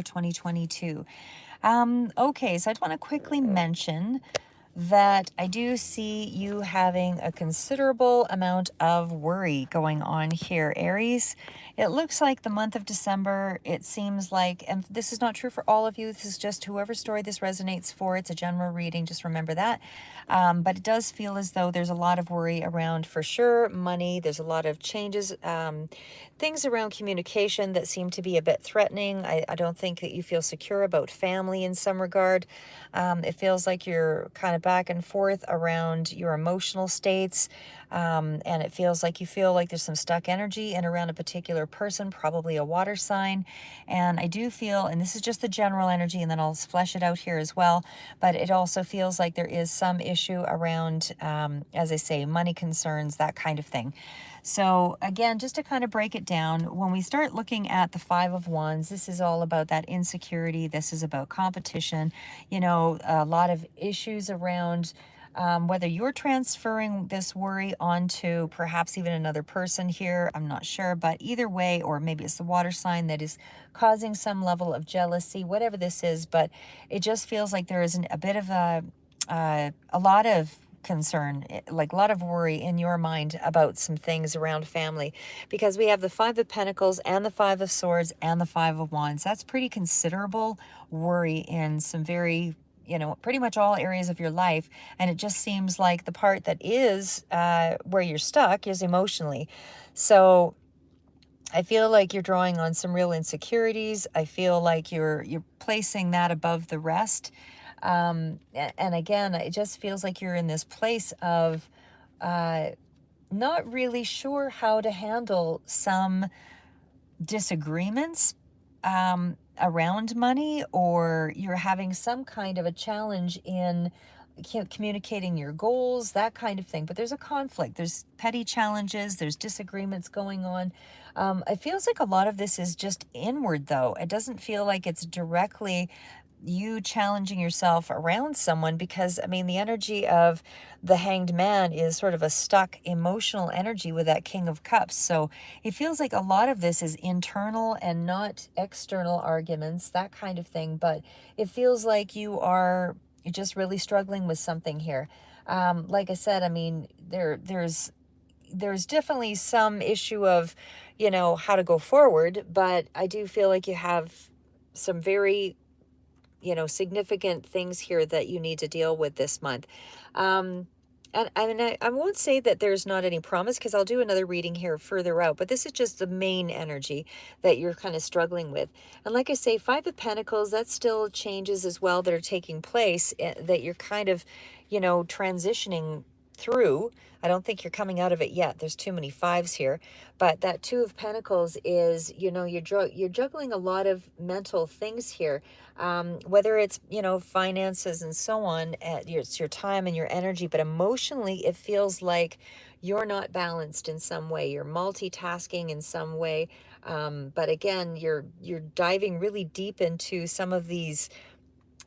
December 2022. Okay, so I want to quickly mention that I do see you having a considerable amount of worry going on here, Aries. It looks like the month of December, it seems like, and this is not true for all of you, this is just whoever story this resonates for. It's a general reading, just remember that. But it does feel as though there's a lot of worry around, for sure, money. There's a lot of changes, things around communication that seem to be a bit threatening. I don't think that you feel secure about family in some regard. It feels like you're kind of back and forth around your emotional states. And it feels like you feel like there's some stuck energy in around a particular person, probably a water sign. And I do feel, and this is just the general energy, and then I'll flesh it out here as well, but it also feels like there is some issue around, as I say, money concerns, that kind of thing. So again, just to kind of break it down, when we start looking at the Five of Wands, this is all about that insecurity. This is about competition, you know, a lot of issues around whether you're transferring this worry onto perhaps even another person here, I'm not sure, but either way, or maybe it's the water sign that is causing some level of jealousy, whatever this is, but it just feels like there is a bit of a lot of concern, like a lot of worry in your mind about some things around family, because we have the Five of Pentacles and the Five of Swords and the Five of Wands. That's pretty considerable worry in some very, you know, pretty much all areas of your life. And it just seems like the part that is where you're stuck is emotionally. So I feel like you're drawing on some real insecurities. I feel like you're placing that above the rest. And again, it just feels like you're in this place of not really sure how to handle some disagreements around money, or you're having some kind of a challenge in communicating your goals, that kind of thing. But there's a conflict, there's petty challenges, there's disagreements going on. It feels like a lot of this is just inward, though. It doesn't feel like it's directly you challenging yourself around someone, because I mean the energy of the Hanged Man is sort of a stuck emotional energy with that King of Cups. So it feels like a lot of this is internal and not external arguments, that kind of thing. But it feels like you're just really struggling with something here. Like I said, I mean there's definitely some issue of, you know, how to go forward, but I do feel like you have some very, you know, significant things here that you need to deal with this month. And I mean, I won't say that there's not any promise, because I'll do another reading here further out, but this is just the main energy that you're kind of struggling with. And like I say, Five of Pentacles, that's still changes as well that are taking place, that you're kind of, you know, transitioning through. I don't think you're coming out of it yet. There's too many fives here. But that Two of Pentacles is, you know, you're juggling a lot of mental things here. Whether it's, you know, finances and so on, it's your time and your energy, but emotionally it feels like you're not balanced in some way. You're multitasking in some way. But again, you're diving really deep into some of these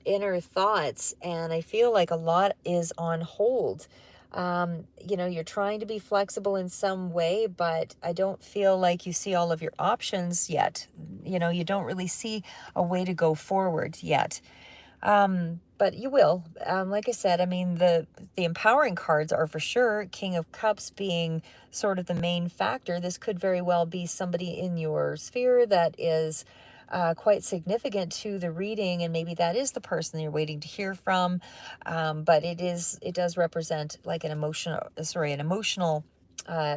inner thoughts, and I feel like a lot is on hold. You know, you're trying to be flexible in some way, but I don't feel like you see all of your options yet. You know, you don't really see a way to go forward yet. But you will. Like I said, I mean, the empowering cards are for sure King of Cups being sort of the main factor. This could very well be somebody in your sphere that is quite significant to the reading, and maybe that is the person you're waiting to hear from. But it does represent like an emotional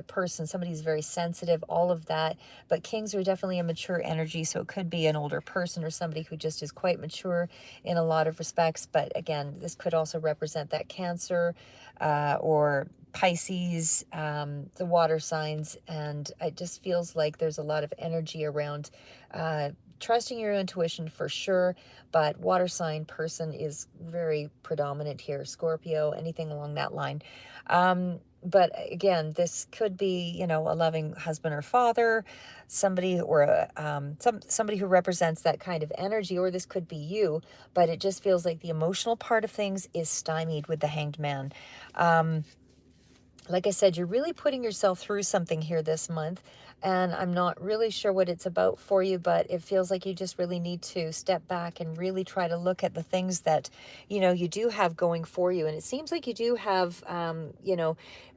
person, somebody who's very sensitive, all of that. But kings are definitely a mature energy, so it could be an older person or somebody who just is quite mature in a lot of respects. But again, this could also represent that Cancer or Pisces, the water signs. And it just feels like there's a lot of energy around trusting your intuition for sure, but water sign person is very predominant here. Scorpio, anything along that line. But again, this could be, you know, a loving husband or father, somebody, or somebody who represents that kind of energy, or this could be you. But it just feels like the emotional part of things is stymied with the Hanged Man. Like I said, you're really putting yourself through something here this month. and I'm not really sure what it's about for you, but it feels like you just really need to step back and really try to look at the things that, you do have going for you. And it seems like you do have,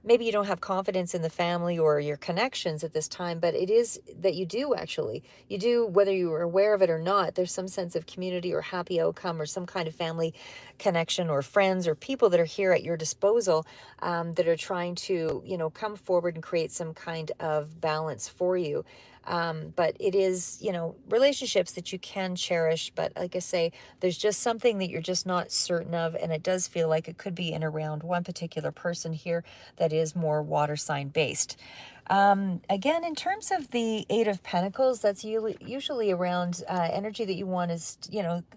maybe you don't have confidence in the family or your connections at this time, but it is that you do actually, you do, whether you are aware of it or not, there's some sense of community or happy outcome or some kind of family connection or friends or people that are here at your disposal, that are trying to, come forward and create some kind of balance for you. But it is, relationships that you can cherish. But like I say, there's just something that you're just not certain of. And it does feel like it could be in around one particular person here that is more water sign based. Again, in terms of the Eight of Pentacles, that's usually around energy that you want is,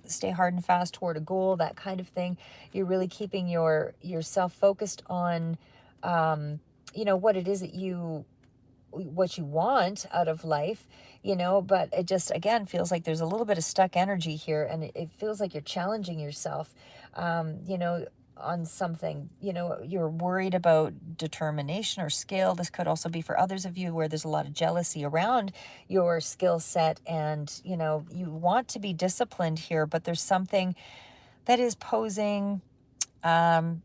stay hard and fast toward a goal, that kind of thing. You're really keeping yourself focused on, what it is that what you want out of life, but it just again feels like there's a little bit of stuck energy here, and it feels like you're challenging yourself, on something. You're worried about determination or skill. This could also be for others of you where there's a lot of jealousy around your skill set, and you want to be disciplined here, but there's something that is posing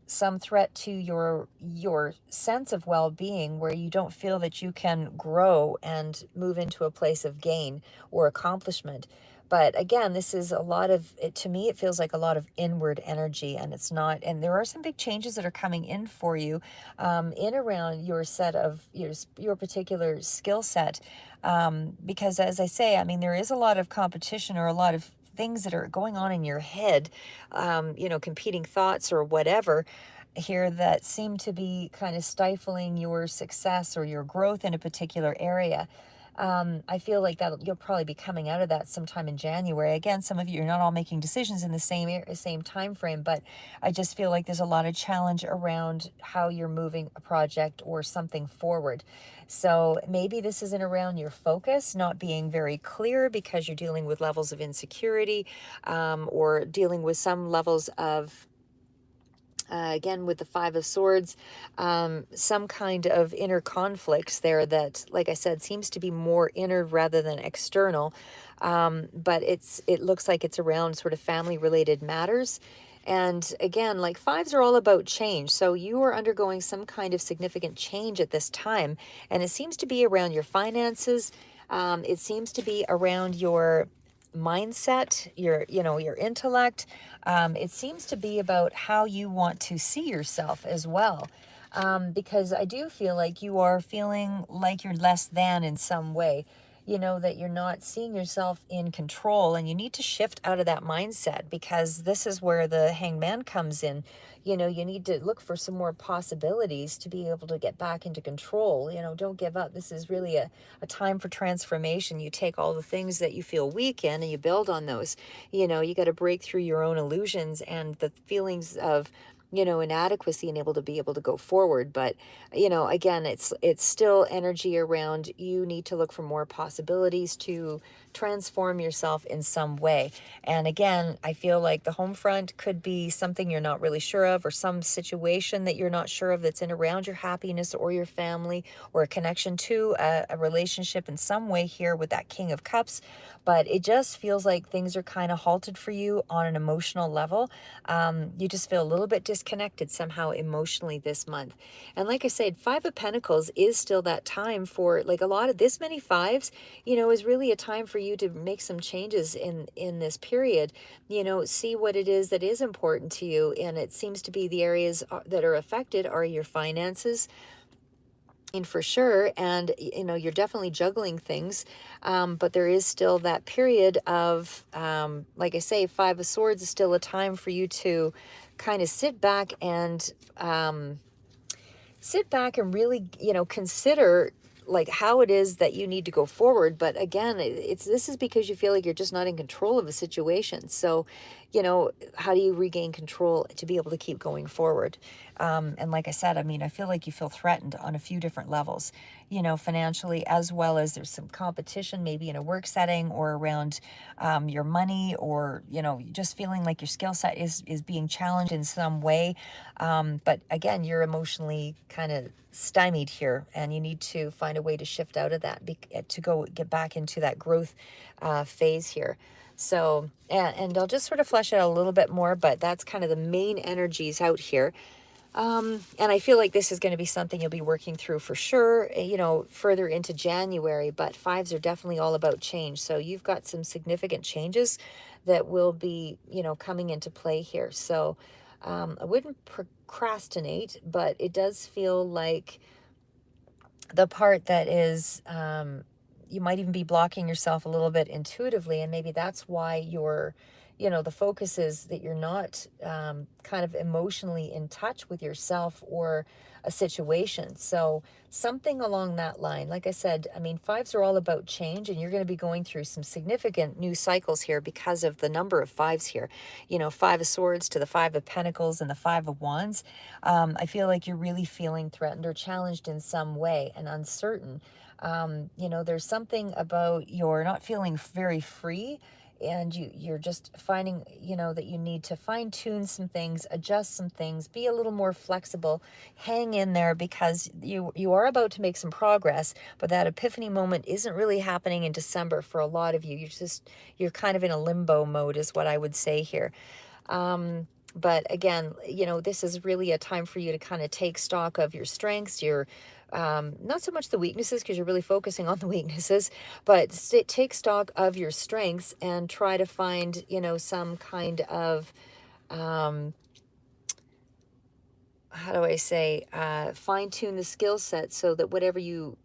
some threat to your sense of well-being, where you don't feel that you can grow and move into a place of gain or accomplishment. But again, this is a lot of it. To me, it feels like a lot of inward energy, and it's not. And there are some big changes that are coming in for you, in around your set of your particular skill set, because as I say, I mean, there is a lot of competition or a lot of things that are going on in your head, competing thoughts or whatever here that seem to be kind of stifling your success or your growth in a particular area. I feel like that you'll probably be coming out of that sometime in January. Again, some of you are not all making decisions in the same time frame, but I just feel like there's a lot of challenge around how you're moving a project or something forward. So maybe this isn't around your focus not being very clear because you're dealing with levels of insecurity, or dealing with some levels of, again, with the Five of Swords, some kind of inner conflicts there that, like I said, seems to be more inner rather than external. But it looks like it's around sort of family related matters. And again, like fives are all about change. So you are undergoing some kind of significant change at this time. And it seems to be around your finances. It seems to be around your mindset, your intellect. It seems to be about how you want to see yourself as well. Because I do feel like you are feeling like you're less than in some way, that you're not seeing yourself in control, and you need to shift out of that mindset, because this is where the Hangman comes in. You need to look for some more possibilities to be able to get back into control. Don't give up. This is really a time for transformation. You take all the things that you feel weak in and you build on those. You got to break through your own illusions and the feelings of, inadequacy, and able to go forward. But, again, it's still energy around, you need to look for more possibilities to transform yourself in some way. And again, I feel like the home front could be something you're not really sure of, or some situation that you're not sure of that's in around your happiness or your family, or a connection to a relationship in some way here with that King of Cups. But it just feels like things are kind of halted for you on an emotional level. You just feel a little bit disconnected somehow emotionally this month. And like I said, Five of Pentacles is still that time for, like, a lot of this many fives, is really a time for you to make some changes in this period. See what it is that is important to you. And it seems to be the areas that are affected are your finances, and for sure, and you're definitely juggling things, but there is still that period of, like I say, Five of Swords is still a time for you to kind of sit back and really, consider like how it is that you need to go forward. But again, this is because you feel like you're just not in control of a situation. So, how do you regain control to be able to keep going forward? And like I said, I mean, I feel like you feel threatened on a few different levels, financially, as well as there's some competition, maybe in a work setting or around, your money, or, just feeling like your skill set is being challenged in some way. But again, you're emotionally kind of stymied here, and you need to find a a way to shift out of that, to go get back into that growth phase here. So, and I'll just sort of flesh it out a little bit more, but that's kind of the main energies out here. And I feel like this is going to be something you'll be working through for sure, further into January, but fives are definitely all about change. So you've got some significant changes that will be, coming into play here. So I wouldn't procrastinate, but it does feel like the part that is, you might even be blocking yourself a little bit intuitively, and maybe that's why the focus is that you're not kind of emotionally in touch with yourself or a situation. So something along that line. Like I said, I mean, fives are all about change, and you're going to be going through some significant new cycles here because of the number of fives here. Five of Swords to the Five of Pentacles and the Five of Wands. I feel like you're really feeling threatened or challenged in some way and uncertain. There's something about you're not feeling very free, and you're just finding, that you need to fine tune some things, adjust some things, be a little more flexible, hang in there, because you are about to make some progress, but that epiphany moment isn't really happening in December for a lot of you. You're kind of in a limbo mode is what I would say here. But again, this is really a time for you to kind of take stock of your strengths, your not so much the weaknesses, because you're really focusing on the weaknesses, but take stock of your strengths and try to find, some kind of, how do I say, fine tune the skill set so that whatever you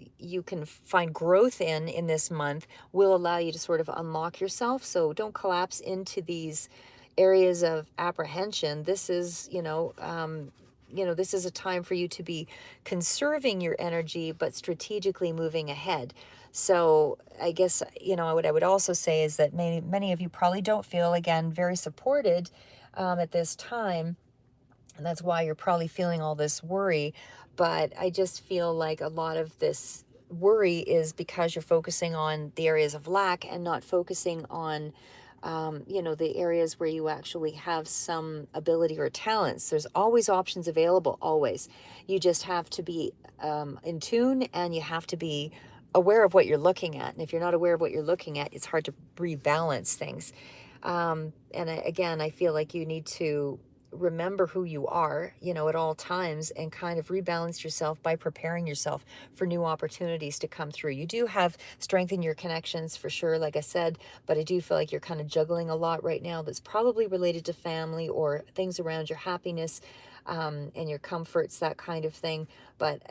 can find growth in this month will allow you to sort of unlock yourself. So don't collapse into these areas of apprehension. This is, this is a time for you to be conserving your energy, but strategically moving ahead. So I guess, what I would also say is that many of you probably don't feel, again, very supported at this time, and that's why you're probably feeling all this worry. But I just feel like a lot of this worry is because you're focusing on the areas of lack and not focusing on, the areas where you actually have some ability or talents. There's always options available, always. You just have to be in tune, and you have to be aware of what you're looking at. And if you're not aware of what you're looking at, it's hard to rebalance things. Again, I feel like you need to remember who you are, at all times, and kind of rebalance yourself by preparing yourself for new opportunities to come through. You do have strength in your connections for sure, like I said, but I do feel like you're kind of juggling a lot right now that's probably related to family or things around your happiness, and your comforts, that kind of thing. But,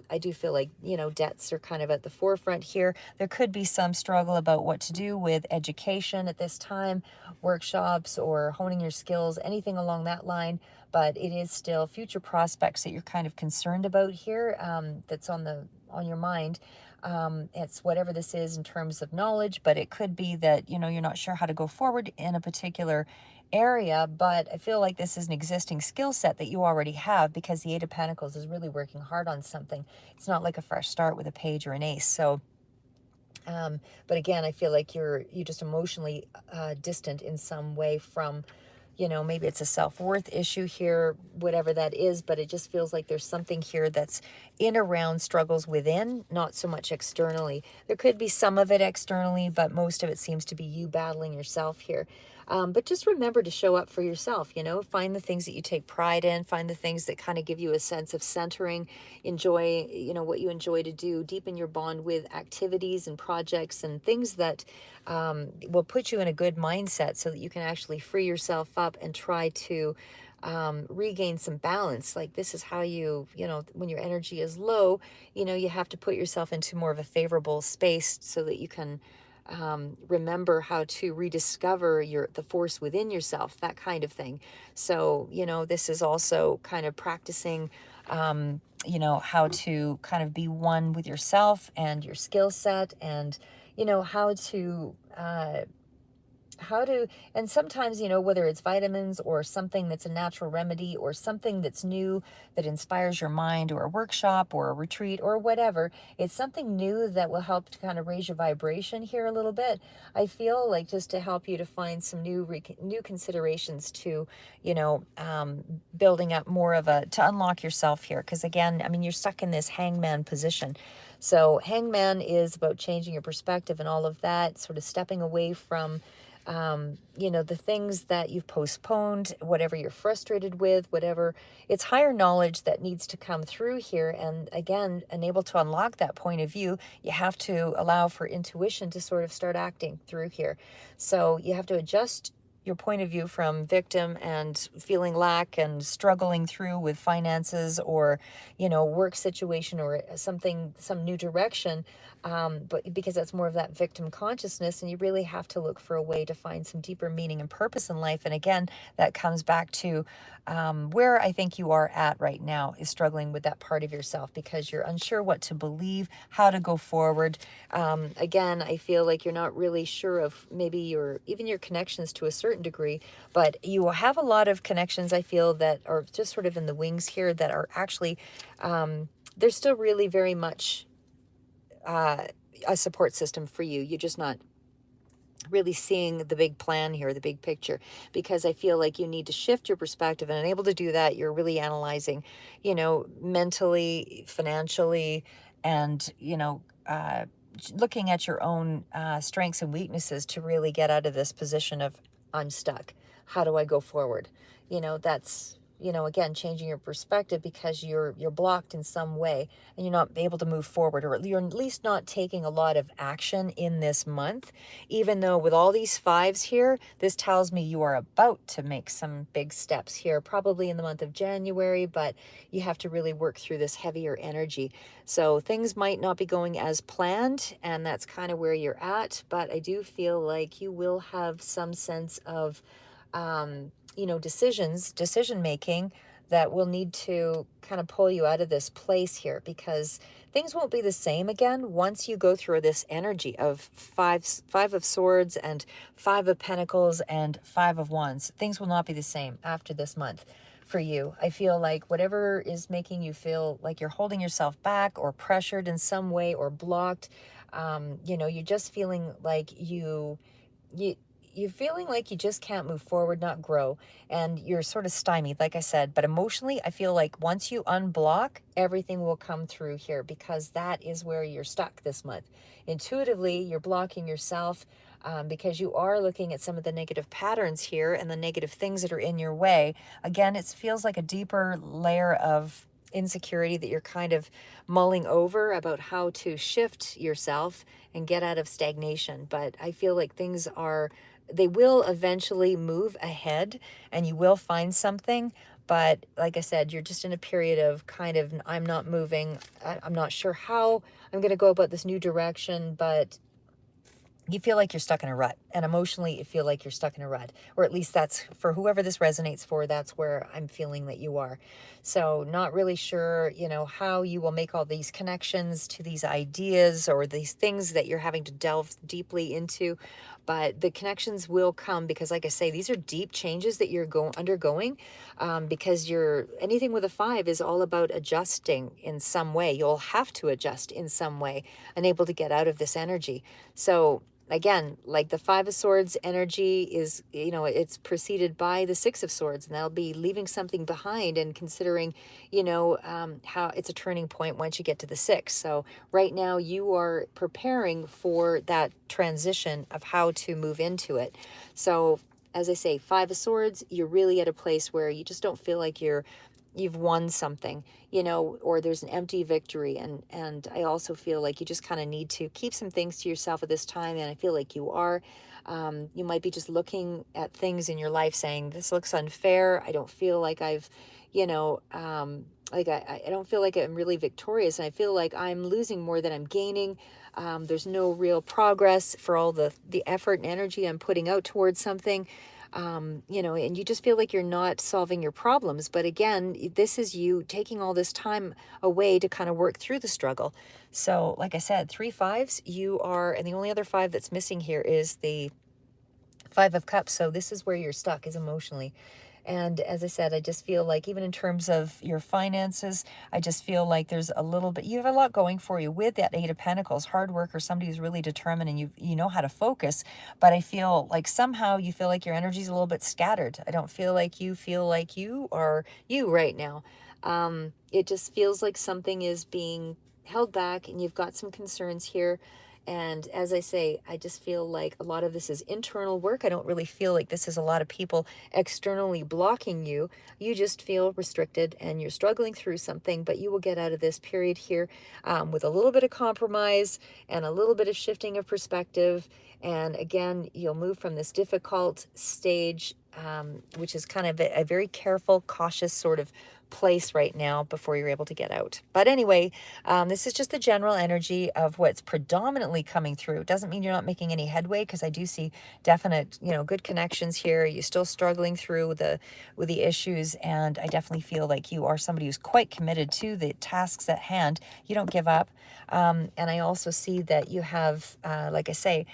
I do feel like, debts are kind of at the forefront here. There could be some struggle about what to do with education at this time, workshops or honing your skills, anything along that line. But it is still future prospects that you're kind of concerned about here, that's on your mind. It's whatever this is in terms of knowledge, but it could be that, you're not sure how to go forward in a particular area. But I feel like this is an existing skill set that you already have, because the Eight of Pentacles is really working hard on something. It's not like a fresh start with a page or an ace. So but again, I feel like you're just emotionally distant in some way from, maybe it's a self-worth issue here, whatever that is, but it just feels like there's something here that's in around struggles within, not so much externally. There could be some of it externally, but most of it seems to be you battling yourself here. But just remember to show up for yourself, find the things that you take pride in, find the things that kind of give you a sense of centering, enjoy, what you enjoy to do, deepen your bond with activities and projects and things that will put you in a good mindset so that you can actually free yourself up and try to regain some balance. Like, this is how when your energy is low, you have to put yourself into more of a favorable space so that you can remember how to rediscover the force within yourself, that kind of thing. So, this is also kind of practicing, how to kind of be one with yourself and your skill set, and, how to, how to, and sometimes, whether it's vitamins or something that's a natural remedy or something that's new that inspires your mind, or a workshop or a retreat or whatever, it's something new that will help to kind of raise your vibration here a little bit. I feel like just to help you to find some new considerations to, building up more of to unlock yourself here. Because again, I mean, you're stuck in this hangman position. So hangman is about changing your perspective and all of that, sort of stepping away from the things that you've postponed, whatever you're frustrated with, whatever. It's higher knowledge that needs to come through here. And again, unable to unlock that point of view, you have to allow for intuition to sort of start acting through here. So you have to adjust your point of view from victim and feeling lack and struggling through with finances, or work situation, or some new direction, but because that's more of that victim consciousness, and you really have to look for a way to find some deeper meaning and purpose in life. And again, that comes back to where I think you are at right now, is struggling with that part of yourself because you're unsure what to believe, how to go forward. Again, I feel like you're not really sure of maybe even your connections to a certain degree, but you have a lot of connections, I feel, that are just sort of in the wings here, that are actually, they're still really very much uh, a support system for you. You're just not really seeing the big plan here, the big picture, because I feel like you need to shift your perspective. And unable to do that, you're really analyzing, mentally, financially, and, looking at your own strengths and weaknesses to really get out of this position of, I'm stuck. How do I go forward? That's, again, changing your perspective because you're blocked in some way, and you're not able to move forward, or you're at least not taking a lot of action in this month. Even though with all these fives here, this tells me you are about to make some big steps here, probably in the month of January, but you have to really work through this heavier energy. So things might not be going as planned, and that's kind of where you're at. But I do feel like you will have some sense of, decision making that will need to kind of pull you out of this place here, because things won't be the same again once you go through this energy of five of swords and five of pentacles and five of wands. Things will not be the same after this month for you. I feel like whatever is making you feel like you're holding yourself back or pressured in some way or blocked, you're just feeling like you you're feeling like you just can't move forward, not grow, and you're sort of stymied, like I said. But emotionally, I feel like once you unblock, everything will come through here, because that is where you're stuck this month. Intuitively, you're blocking yourself, because you are looking at some of the negative patterns here and the negative things that are in your way. Again, it feels like a deeper layer of insecurity that you're kind of mulling over about how to shift yourself and get out of stagnation. But I feel like they will eventually move ahead, and you will find something. But like I said, you're just in a period of kind of, I'm not moving. I'm not sure how I'm going to go about this new direction, but you feel like you're stuck in a rut, and emotionally you feel like you're stuck in a rut, or at least that's for whoever this resonates for. That's where I'm feeling that you are. So not really sure, how you will make all these connections to these ideas or these things that you're having to delve deeply into, but the connections will come, because like I say, these are deep changes that you're undergoing, because anything with a five is all about adjusting in some way. You'll have to adjust in some way, unable to get out of this energy. So again, like the five of swords energy is, it's preceded by the six of swords, and that'll be leaving something behind and considering, how it's a turning point once you get to the six. So right now you are preparing for that transition of how to move into it. So as I say, five of swords, you're really at a place where you just don't feel like you've won something, or there's an empty victory. And I also feel like you just kind of need to keep some things to yourself at this time, and I feel like you are. You might be just looking at things in your life saying, this looks unfair. I don't feel like I've, like I don't feel like I'm really victorious, and I feel like I'm losing more than I'm gaining. There's no real progress for all the effort and energy I'm putting out towards something. And you just feel like you're not solving your problems. But again, this is you taking all this time away to kind of work through the struggle. So like I said, three fives, you are, and the only other five that's missing here is the Five of Cups. So this is where you're stuck, is emotionally. And as I said, I just feel like even in terms of your finances, I just feel like there's a little bit, you have a lot going for you with that Eight of Pentacles, hard work, or somebody who's really determined and you know how to focus. But I feel like somehow you feel like your energy's a little bit scattered. I don't feel like you are you right now. It just feels like something is being held back and you've got some concerns here. And as I say, I just feel like a lot of this is internal work. I don't really feel like this is a lot of people externally blocking you. You just feel restricted and you're struggling through something, but you will get out of this period here with a little bit of compromise and a little bit of shifting of perspective. And again, you'll move from this difficult stage, which is kind of a very careful, cautious sort of place right now before you're able to get out. But anyway, this is just the general energy of what's predominantly coming through. It doesn't mean you're not making any headway, because I do see definite, good connections here. You're still struggling through with the issues, and I definitely feel like you are somebody who's quite committed to the tasks at hand. You don't give up. And I also see that you have, like I say,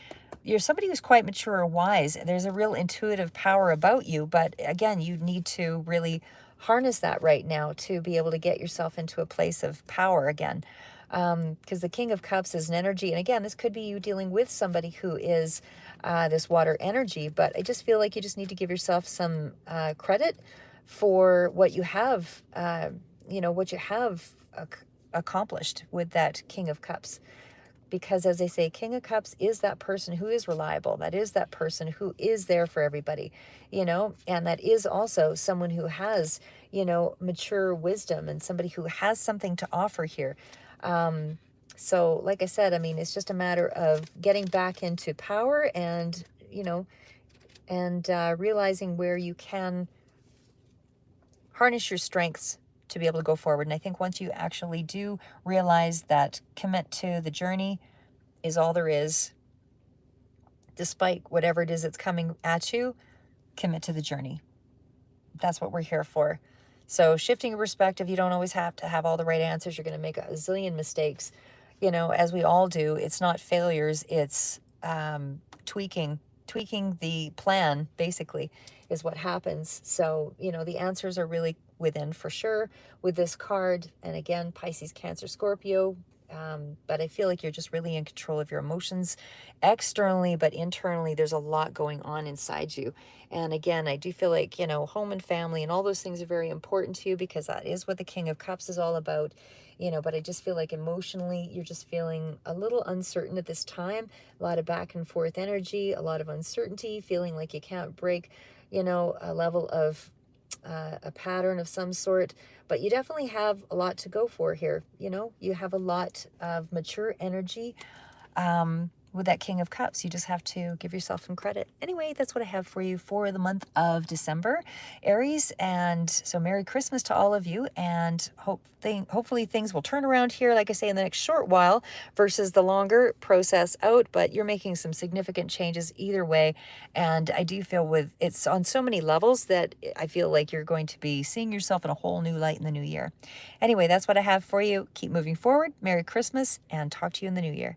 you're somebody who's quite mature or wise. There's a real intuitive power about you, but again, you need to really harness that right now to be able to get yourself into a place of power again. Because the King of Cups is an energy, and again, this could be you dealing with somebody who is this water energy, but I just feel like you just need to give yourself some credit for what you have, what you have accomplished with that King of Cups. Because as they say, King of Cups is that person who is reliable. That is that person who is there for everybody, and that is also someone who has, mature wisdom and somebody who has something to offer here. So like I said, I mean, it's just a matter of getting back into power and, realizing where you can harness your strengths to be able to go forward. And I think once you actually do realize that, commit to the journey is all there is, despite whatever it is that's coming at you, commit to the journey. That's what we're here for. So shifting your perspective, you don't always have to have all the right answers. You're going to make a zillion mistakes, as we all do. It's not failures, it's tweaking the plan, basically, is what happens. So, the answers are really within, for sure, with this card. And again, Pisces, Cancer, Scorpio. But I feel like you're just really in control of your emotions externally, but internally, there's a lot going on inside you. And again, I do feel like, home and family and all those things are very important to you, because that is what the King of Cups is all about. But I just feel like emotionally, you're just feeling a little uncertain at this time. A lot of back and forth energy, a lot of uncertainty, feeling like you can't break, a level of a pattern of some sort. But you definitely have a lot to go for here. You have a lot of mature energy. With that King of Cups, you just have to give yourself some credit. Anyway, that's what I have for you for the month of December, Aries. And so Merry Christmas to all of you, and hopefully things will turn around here, like I say, in the next short while versus the longer process out. But you're making some significant changes either way. And I do feel with it's on so many levels that I feel like you're going to be seeing yourself in a whole new light in the new year. Anyway, that's what I have for you. Keep moving forward. Merry Christmas, and talk to you in the new year.